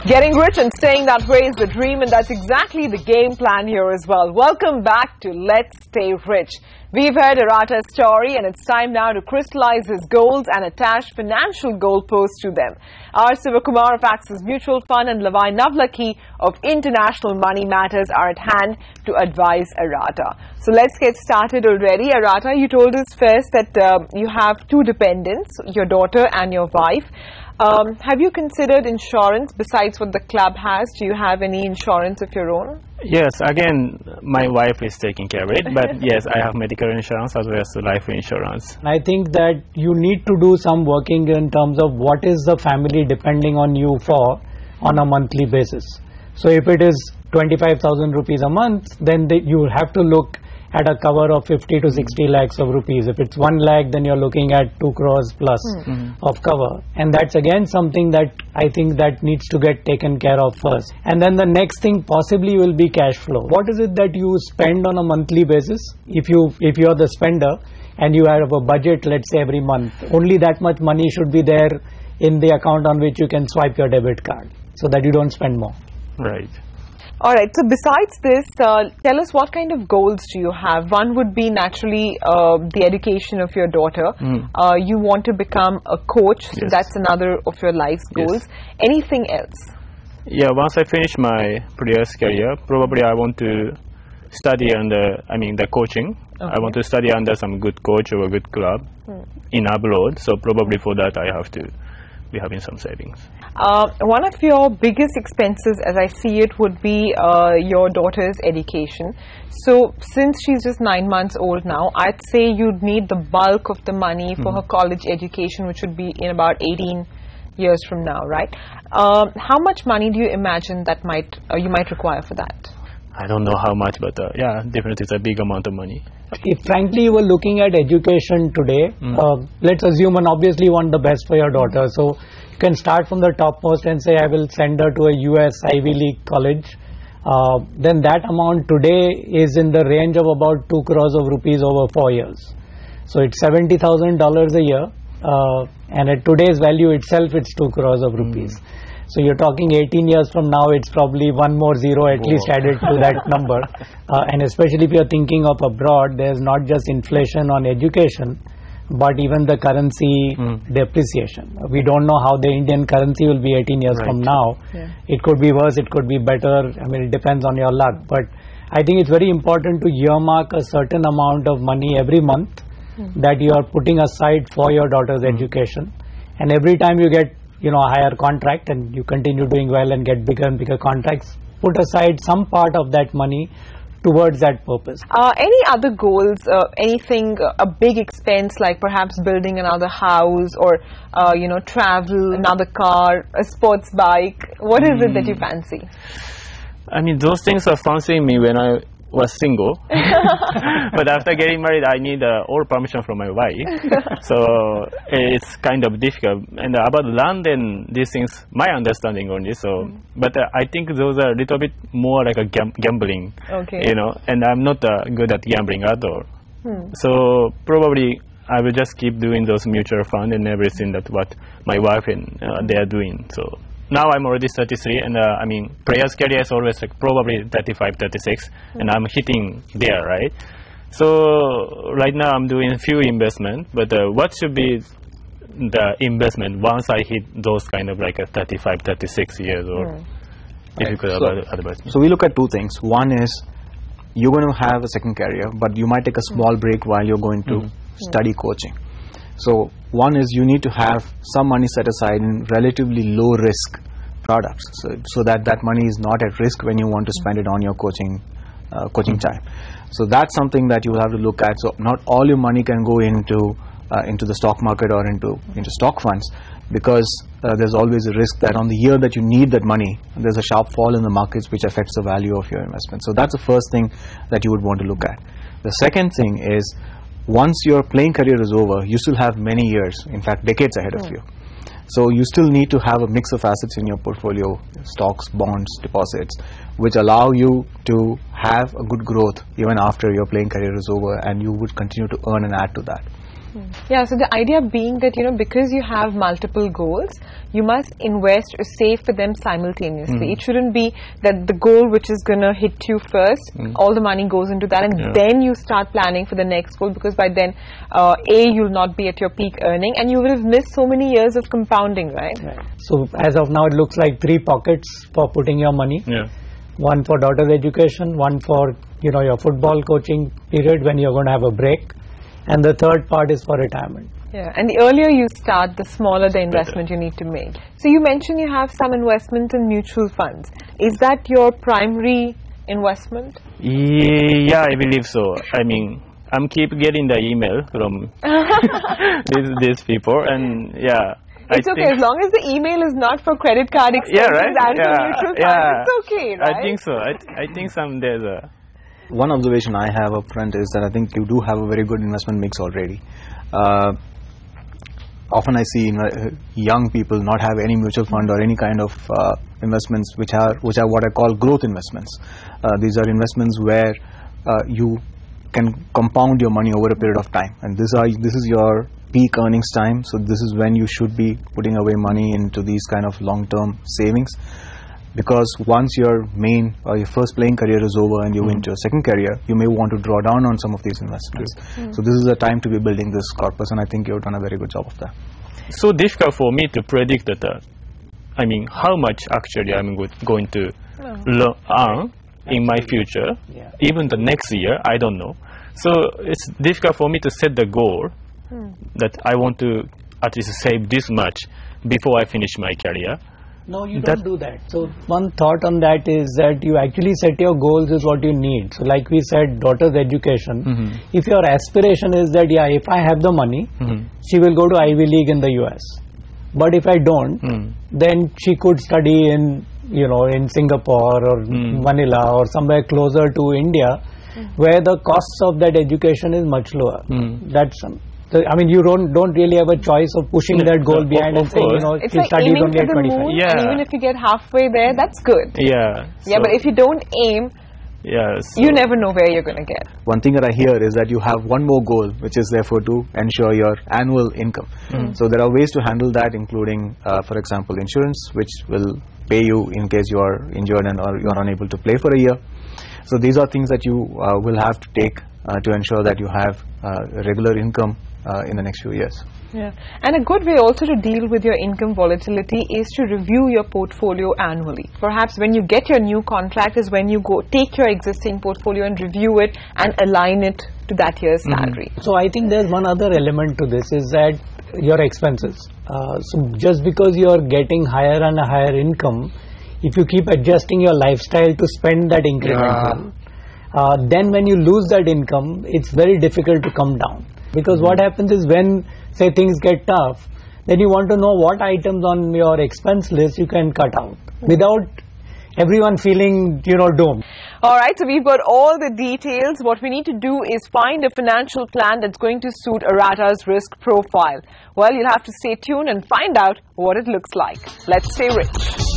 Getting rich and staying that way is the dream, and that's exactly the game plan here as well. Welcome back to Let's Stay Rich. We've heard ARATA's story, and it's time now to crystallize his goals and attach financial goalposts to them. R. Sivakumar of Axis Mutual Fund and Lavai Navlaki of International Money Matters are at hand to advise ARATA. So let's get started already. ARATA, you told us first that you have two dependents, your daughter and your wife. Have you considered insurance besides what the club has? Do you have any insurance of your own? Yes, again, my wife is taking care of it, but yes, I have medical insurance as well as life insurance. I think that you need to do some working in terms of what is the family depending on you for on a monthly basis. So if it is 25,000 rupees a month, then you have to look at a cover of 50 to 60 lakhs of rupees. If it's 1 lakh, then you're looking at 2 crores plus of cover. And that's again something that I think that needs to get taken care of first. And then the next thing possibly will be cash flow. What is it that you spend on a monthly basis? If you're the spender and you have a budget, let's say every month, only that much money should be there in the account on which you can swipe your debit card so that you don't spend more. Right. All right, so besides this, tell us what kind of goals do you have? One would be naturally the education of your daughter. You want to become a coach, so that's another of your life's goals. Anything else? Yeah, once I finish my previous career, probably I want to study under, the coaching. Okay. I want to study under some good coach or a good club in abroad, so probably for that I have to be having some savings. One of your biggest expenses, as I see it, would be your daughter's education. So since she's just 9 months old now, I'd say you'd need the bulk of the money for her college education, which would be in about 18 years from now, right? How much money do you imagine that you might require for that? I don't know how much, but yeah, definitely it's a big amount of money. If frankly you were looking at education today, let's assume and obviously you want the best for your daughter. So you can start from the topmost and say I will send her to a US Ivy League college. Then that amount today is in the range of about 2 crores of rupees over 4 years. So it's $70,000 a year, and at today's value itself it's 2 crores of rupees. So you're talking 18 years from now, it's probably one more zero at least added to that number. And especially if you're thinking of abroad, there's not just inflation on education, but even the currency depreciation. We don't know how the Indian currency will be 18 years from now. It could be worse, it could be better. It depends on your luck. But I think it's very important to earmark a certain amount of money every month that you are putting aside for your daughter's education. And every time you get a higher contract and you continue doing well and get bigger and bigger contracts, put aside some part of that money towards that purpose. Any other goals, anything, a big expense like perhaps building another house or, travel, another car, a sports bike? What is it that you fancy? Those things are fancying me when I was single, but after getting married I need all permission from my wife, so it's kind of difficult. And about land and these things, my understanding only, so but I think those are a little bit more like a gambling, and I'm not good at gambling at all. So probably I will just keep doing those mutual fund and everything that what my wife and they are doing. So now I'm already 33, and player's career is always like probably 35, 36, and I'm hitting there, right? So right now I'm doing a few investment, but what should be the investment once I hit those kind of like a 35, 36 years, or if you could advise me? So we look at two things. One is you're going to have a second career, but you might take a small break while you're going to study coaching. So one is you need to have some money set aside in relatively low risk products, so that money is not at risk when you want to spend it on your coaching time. So that's something that you will have to look at. So not all your money can go into the stock market or into stock funds, because there's always a risk that on the year that you need that money, there's a sharp fall in the markets which affects the value of your investment. So that's the first thing that you would want to look at. The second thing is, once your playing career is over, you still have many years, in fact decades ahead of you. So you still need to have a mix of assets in your portfolio, stocks, bonds, deposits, which allow you to have a good growth even after your playing career is over, and you would continue to earn and add to that. Yeah, so the idea being that, because you have multiple goals, you must invest or save for them simultaneously. It shouldn't be that the goal which is going to hit you first, all the money goes into that, and then you start planning for the next goal, because by then, you'll not be at your peak earning, and you will have missed so many years of compounding, right? So as of now, it looks like 3 pockets for putting your money. One for daughter's education, one for your football coaching period when you're going to have a break, and the third part is for retirement. Yeah, and the earlier you start, the smaller the investment you need to make. So you mentioned you have some investment in mutual funds. Is that your primary investment? Yeah, I believe so. I mean, I'm keep getting the email from these people, and it's okay as long as the email is not for credit card expenses and for mutual funds. It's okay, right? I think so. I think there's a... One observation I have up front is that I think you do have a very good investment mix already. Often I see young people not have any mutual fund or any kind of investments which are what I call growth investments. These are investments where you can compound your money over a period of time, and this is your peak earnings time. So this is when you should be putting away money into these kind of long-term savings, because once your main or your first playing career is over and you into your second career, you may want to draw down on some of these investments. So this is the time to be building this corpus, and I think you've done a very good job of that. So difficult for me to predict that. I mean, how much actually I'm going to earn in my future, even the next year, I don't know. So it's difficult for me to set the goal that I want to at least save this much before I finish my career. No, you don't do that. So one thought on that is that you actually set your goals is what you need. So like we said, daughter's education. If your aspiration is that, if I have the money, she will go to Ivy League in the US. But if I don't, then she could study in, in Singapore or Manila or somewhere closer to India, where the costs of that education is much lower. That's so, I mean, you don't really have a choice of pushing that goal behind and saying, it's she like studies aiming only for at the 25. moon, and even if you get halfway there, that's good. But if you don't aim, you never know where you're going to get. One thing that I hear is that you have one more goal, which is therefore to ensure your annual income. So there are ways to handle that, including, for example, insurance, which will pay you in case you are injured or you are unable to play for a year. So these are things that you will have to take to ensure that you have regular income in the next few years. And a good way also to deal with your income volatility is to review your portfolio annually. Perhaps when you get your new contract is when you go take your existing portfolio and review it and align it to that year's salary. So I think there's one other element to this is that your expenses. So just because you're getting higher and a higher income, if you keep adjusting your lifestyle to spend that incremental, then when you lose that income, it's very difficult to come down. Because what happens is when, say, things get tough, then you want to know what items on your expense list you can cut out without everyone feeling, doomed. All right, so we've got all the details. What we need to do is find a financial plan that's going to suit ARATA's risk profile. Well, you'll have to stay tuned and find out what it looks like. Let's stay rich.